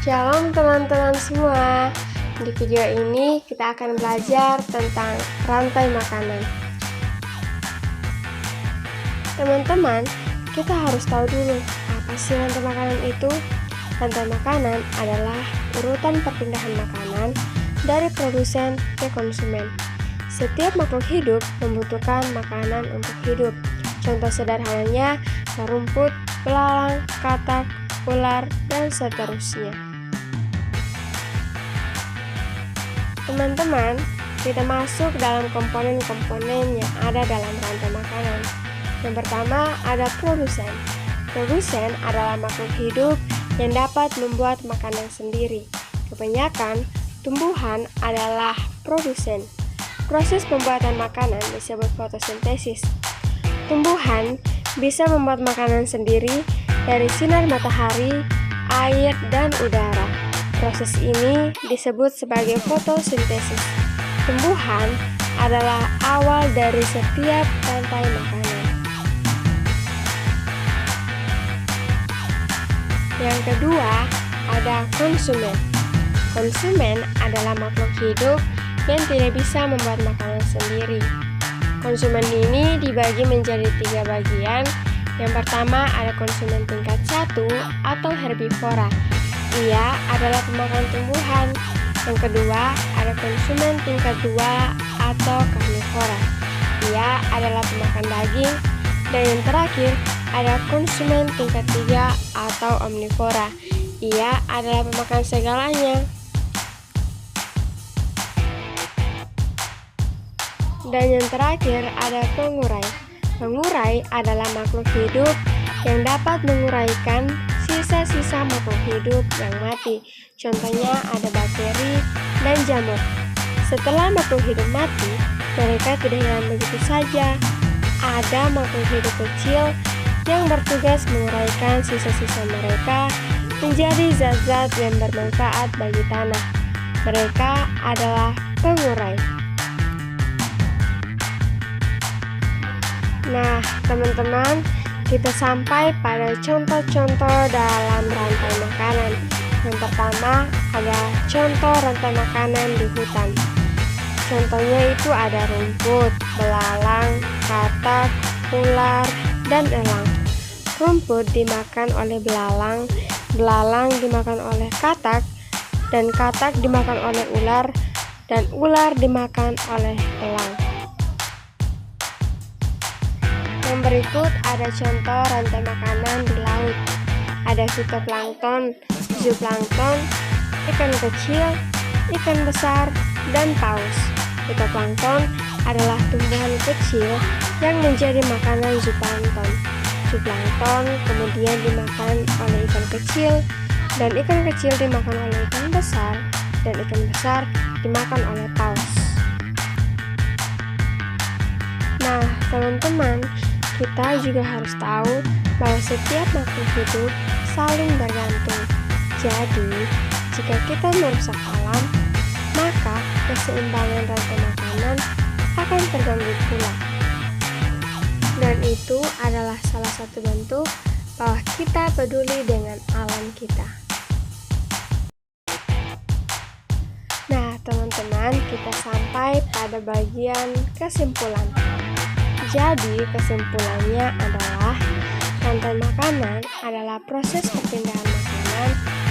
Shalom teman-teman semua. Di video ini kita akan belajar tentang rantai makanan. Teman-teman, kita harus tahu dulu apa sih rantai makanan itu. Rantai makanan adalah urutan perpindahan makanan dari produsen ke konsumen. Setiap makhluk hidup membutuhkan makanan untuk hidup. Contoh sederhananya rumput, belalang, katak, ular, dan seterusnya. Teman-teman, kita masuk dalam komponen-komponen yang ada dalam rantai makanan. Yang pertama ada produsen. Produsen adalah makhluk hidup yang dapat membuat makanan sendiri. Kebanyakan tumbuhan adalah produsen. Proses pembuatan makanan disebut fotosintesis. Tumbuhan bisa membuat makanan sendiri dari sinar matahari, air, dan udara. Proses ini disebut sebagai fotosintesis. Tumbuhan adalah awal dari setiap rantai makanan. Yang kedua, ada konsumen. Konsumen adalah makhluk hidup yang tidak bisa membuat makanan sendiri. Konsumen ini dibagi menjadi 3 bagian. Yang pertama ada konsumen tingkat 1 atau herbivora. Ia adalah pemakan tumbuhan. Yang kedua ada konsumen tingkat 2 atau karnivora. Ia adalah pemakan daging. Dan yang terakhir ada konsumen tingkat 3 atau omnivora. Ia adalah pemakan segalanya. Dan yang terakhir ada pengurai. Pengurai adalah makhluk hidup yang dapat menguraikan sisa-sisa makhluk hidup yang mati. Contohnya ada bakteri dan jamur. Setelah makhluk hidup mati, mereka tidak hilang begitu saja. Ada makhluk hidup kecil yang bertugas menguraikan sisa-sisa mereka menjadi zat-zat yang bermanfaat bagi tanah. Mereka adalah pengurai. Nah, teman-teman, kita sampai pada contoh-contoh dalam rantai makanan. Yang pertama ada contoh rantai makanan di hutan. Contohnya itu ada rumput, belalang, katak, ular, dan elang. Rumput dimakan oleh belalang, belalang dimakan oleh katak, dan katak dimakan oleh ular, dan ular dimakan oleh elang. Yang berikut ada contoh rantai makanan di laut. Ada fitoplankton, zooplankton, ikan kecil, ikan besar, dan paus. Fitoplankton adalah tumbuhan kecil yang menjadi makanan zooplankton. Zooplankton kemudian dimakan oleh ikan kecil, dan ikan kecil dimakan oleh ikan besar, dan ikan besar dimakan oleh paus. Nah, teman-teman, kita juga harus tahu bahwa setiap makhluk hidup saling bergantung. Jadi, jika kita merusak alam, maka keseimbangan rantai makanan akan terganggu pula. Dan itu adalah salah satu bentuk bahwa kita peduli dengan alam kita. Nah, teman-teman, kita sampai pada bagian kesimpulan. Jadi, kesimpulannya adalah rantai makanan adalah proses perpindahan makanan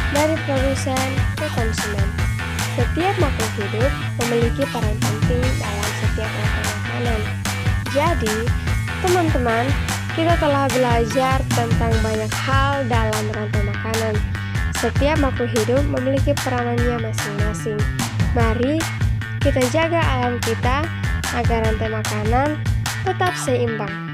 dari produsen ke konsumen. Setiap makhluk hidup memiliki peran penting dalam setiap rantai makanan. Jadi, teman-teman, kita telah belajar tentang banyak hal dalam rantai makanan. Setiap makhluk hidup memiliki peranannya masing-masing. Mari kita jaga alam kita agar rantai makanan tetap seimbang.